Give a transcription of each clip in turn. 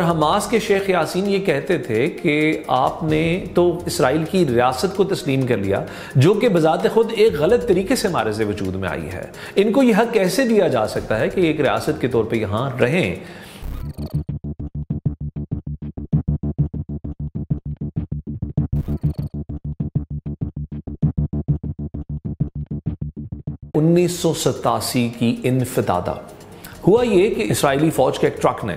Hamas کے شیخ یاسین یہ کہتے تھے کہ آپ نے تو اسرائیل کی ریاست کو تسلیم کر لیا جو کہ بذات خود ایک غلط طریقے سے ہمارے سے وجود میں آئی ہے، ان کو یہ حق کیسے دیا جا سکتا ہے کہ ایک ریاست کے طور پہ یہاں رہیں؟ انیس سو ستاسی کی انفدادہ ہوا یہ کہ اسرائیلی فوج کے ایک ٹرک نے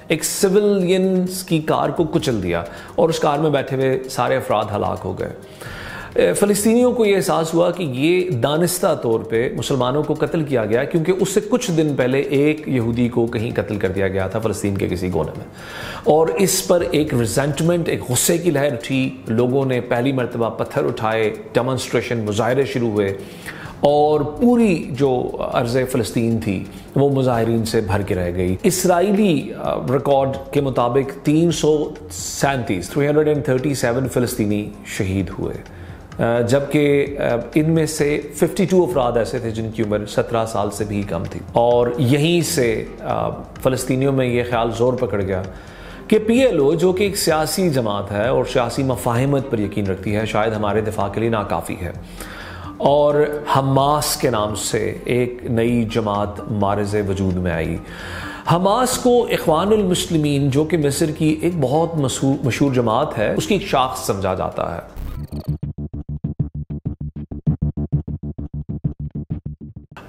ایک سیولینز کی کار کو کچل دیا اور اس کار میں بیٹھے ہوئے سارے افراد ہلاک ہو گئے۔ فلسطینیوں کو یہ احساس ہوا کہ یہ دانستہ طور پہ مسلمانوں کو قتل کیا گیا، کیونکہ اس سے کچھ دن پہلے ایک یہودی کو کہیں قتل کر دیا گیا تھا فلسطین کے کسی کونے میں، اور اس پر ایک ریزنٹمنٹ، ایک غصے کی لہر اٹھی۔ لوگوں نے پہلی مرتبہ پتھر اٹھائے، ڈیمونسٹریشن، مظاہرے شروع ہوئے، اور پوری جو ارض فلسطین تھی وہ مظاہرین سے بھر کے رہ گئی۔ اسرائیلی ریکارڈ کے مطابق 337 فلسطینی شہید ہوئے، جبکہ ان میں سے 52 افراد ایسے تھے جن کی عمر 17 سال سے بھی کم تھی۔ اور یہیں سے فلسطینیوں میں یہ خیال زور پکڑ گیا کہ پی ایل او، جو کہ ایک سیاسی جماعت ہے اور سیاسی مفاہمت پر یقین رکھتی ہے، شاید ہمارے دفاع کے لیے ناکافی ہے، اور حماس کے نام سے ایک نئی جماعت معرض وجود میں آئی۔ حماس کو اخوان المسلمین، جو کہ مصر کی ایک بہت مشہور جماعت ہے، اس کی ایک شاخ سمجھا جاتا ہے۔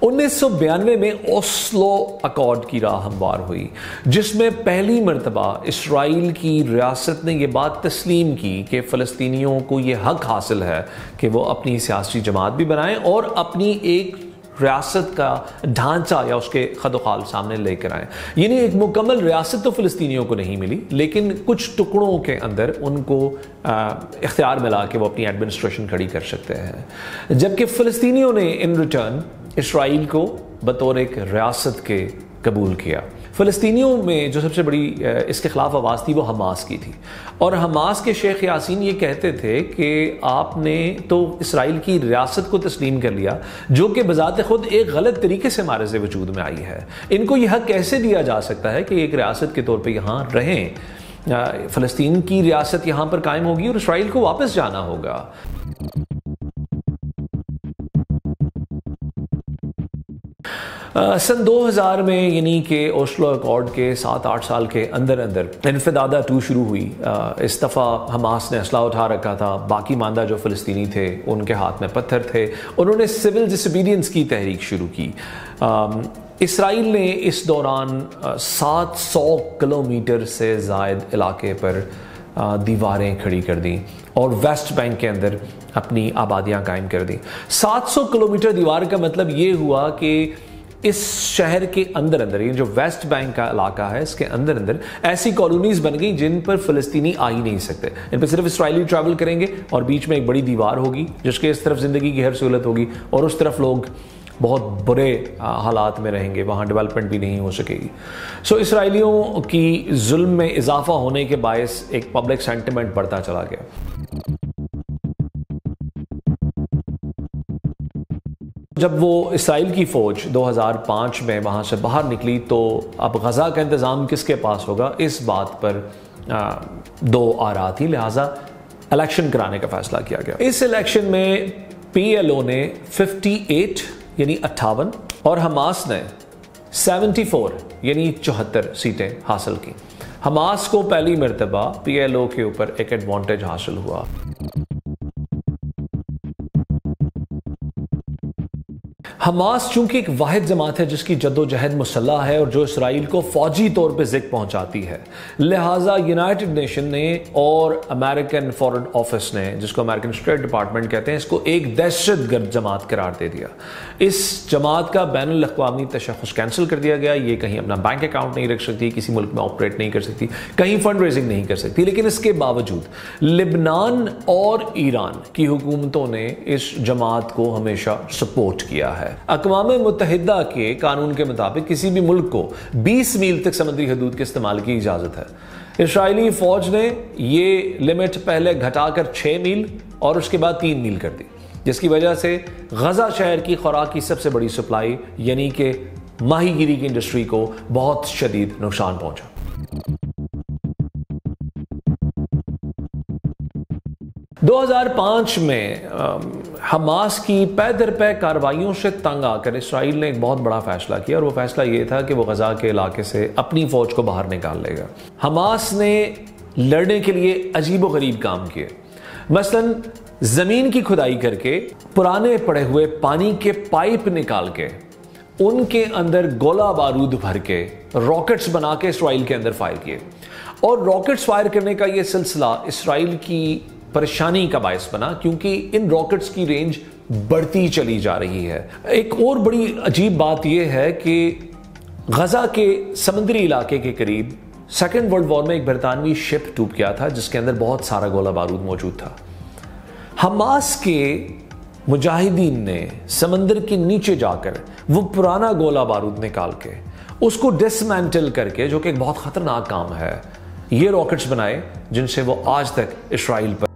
1992 میں اوسلو اکارڈ کی راہ ہموار ہوئی، جس میں پہلی مرتبہ اسرائیل کی ریاست نے یہ بات تسلیم کی کہ فلسطینیوں کو یہ حق حاصل ہے کہ وہ اپنی سیاسی جماعت بھی بنائیں اور اپنی ایک ریاست کا ڈھانچہ یا اس کے خد و خال سامنے لے کر آئیں۔ یعنی ایک مکمل ریاست تو فلسطینیوں کو نہیں ملی، لیکن کچھ ٹکڑوں کے اندر ان کو اختیار ملا کہ وہ اپنی ایڈمنسٹریشن کھڑی کر سکتے ہیں، جبکہ فلسطینیوں نے ان ریٹرن اسرائیل کو بطور ایک ریاست کے قبول کیا۔ فلسطینیوں میں جو سب سے بڑی اس کے خلاف آواز تھی وہ حماس کی تھی، اور حماس کے شیخ یاسین یہ کہتے تھے کہ آپ نے تو اسرائیل کی ریاست کو تسلیم کر لیا جو کہ بذات خود ایک غلط طریقے سے ہمارے سے وجود میں آئی ہے، ان کو یہ حق کیسے دیا جا سکتا ہے کہ ایک ریاست کے طور پہ یہاں رہیں؟ فلسطین کی ریاست یہاں پر قائم ہوگی اور اسرائیل کو واپس جانا ہوگا۔ سن 2000 میں، یعنی کہ اوسلو اکارڈ کے 7-8 سال کے اندر انفدادہ 2 شروع ہوئی۔ اس دفعہ حماس نے اسلحہ اٹھا رکھا تھا، باقی ماندہ جو فلسطینی تھے ان کے ہاتھ میں پتھر تھے، انہوں نے سول ڈس اوبیڈینس کی تحریک شروع کی۔ اسرائیل نے اس دوران 700 کلومیٹر سے زائد علاقے پر دیواریں کھڑی کر دیں اور ویسٹ بینک کے اندر اپنی آبادیاں قائم کر دیں۔ 700 کلومیٹر دیوار کا مطلب یہ ہوا کہ اس شہر کے اندر یہ جو ویسٹ بینک کا علاقہ ہے، اس کے اندر ایسی کالونیز بن گئی جن پر فلسطینی آ ہی نہیں سکتے، ان پہ صرف اسرائیلی ٹریول کریں گے اور بیچ میں ایک بڑی دیوار ہوگی جس کے اس طرف زندگی کی ہر سہولت ہوگی اور اس طرف لوگ بہت برے حالات میں رہیں گے، وہاں ڈیولپمنٹ بھی نہیں ہو سکے گی۔ سو اسرائیلیوں کی ظلم میں اضافہ ہونے کے باعث ایک پبلک سینٹیمنٹ بڑھتا چلا گیا۔ جب وہ اسرائیل کی فوج 2005 میں وہاں سے باہر نکلی تو اب غزہ کا انتظام کس کے پاس ہوگا، اس بات پر 2 آراء تھی، لہٰذا الیکشن کرانے کا فیصلہ کیا گیا۔ اس الیکشن میں پی ایل او نے 58 یعنی 58 اور حماس نے 74 یعنی 74 سیٹیں حاصل کی۔ حماس کو پہلی مرتبہ پی ایل او کے اوپر ایک ایڈوانٹیج حاصل ہوا۔ حماس چونکہ ایک واحد جماعت ہے جس کی جد و جہد مسلح ہے اور جو اسرائیل کو فوجی طور پہ ذکر پہنچاتی ہے، لہٰذا یونائٹڈ نیشن نے اور امریکن فارن آفس نے، جس کو امریکن اسٹیٹ ڈپارٹمنٹ کہتے ہیں، اس کو ایک دہشت گرد جماعت قرار دے دیا۔ اس جماعت کا بین الاقوامی تشخص کینسل کر دیا گیا، یہ کہیں اپنا بینک اکاؤنٹ نہیں رکھ سکتی، کسی ملک میں آپریٹ نہیں کر سکتی، کہیں فنڈ ریزنگ نہیں کر سکتی، لیکن اس کے باوجود لبنان اور ایران کی حکومتوں نے اس جماعت کو ہمیشہ سپورٹ کیا ہے۔ اقوام متحدہ کے قانون کے مطابق کسی بھی ملک کو 20 میل تک سمندری حدود کے استعمال کی اجازت ہے۔ اسرائیلی فوج نے یہ لمٹ پہلے گھٹا کر 6 میل اور اس کے بعد 3 میل کر دی، جس کی وجہ سے غزہ شہر کی خوراک کی سب سے بڑی سپلائی یعنی کہ ماہی گیری کی انڈسٹری کو بہت شدید نقصان پہنچا۔ 2005 میں حماس کی پے در پے کارروائیوں سے تنگ آ کر اسرائیل نے ایک بہت بڑا فیصلہ کیا، اور وہ فیصلہ یہ تھا کہ وہ غزہ کے علاقے سے اپنی فوج کو باہر نکال لے گا۔ حماس نے لڑنے کے لیے عجیب و غریب کام کیے، مثلاً زمین کی کھدائی کر کے پرانے پڑے ہوئے پانی کے پائپ نکال کے ان کے اندر گولہ بارود بھر کے راکٹس بنا کے اسرائیل کے اندر فائر کیے، اور راکٹس فائر کرنے کا یہ سلسلہ اسرائیل کی پریشانی کا باعث بنا، کیونکہ ان راکٹس کی رینج بڑھتی چلی جا رہی ہے۔ ایک اور بڑی عجیب بات یہ ہے کہ غزہ کے سمندری علاقے کے قریب سیکنڈ ورلڈ وار میں ایک برطانوی شپ ڈوب گیا تھا جس کے اندر بہت سارا گولہ بارود موجود تھا۔ حماس کے مجاہدین نے سمندر کے نیچے جا کر وہ پرانا گولہ بارود نکال کے اس کو ڈسمینٹل کر کے، جو کہ ایک بہت خطرناک کام ہے، یہ راکٹس بنائے جن سے وہ آج تک اسرائیل پر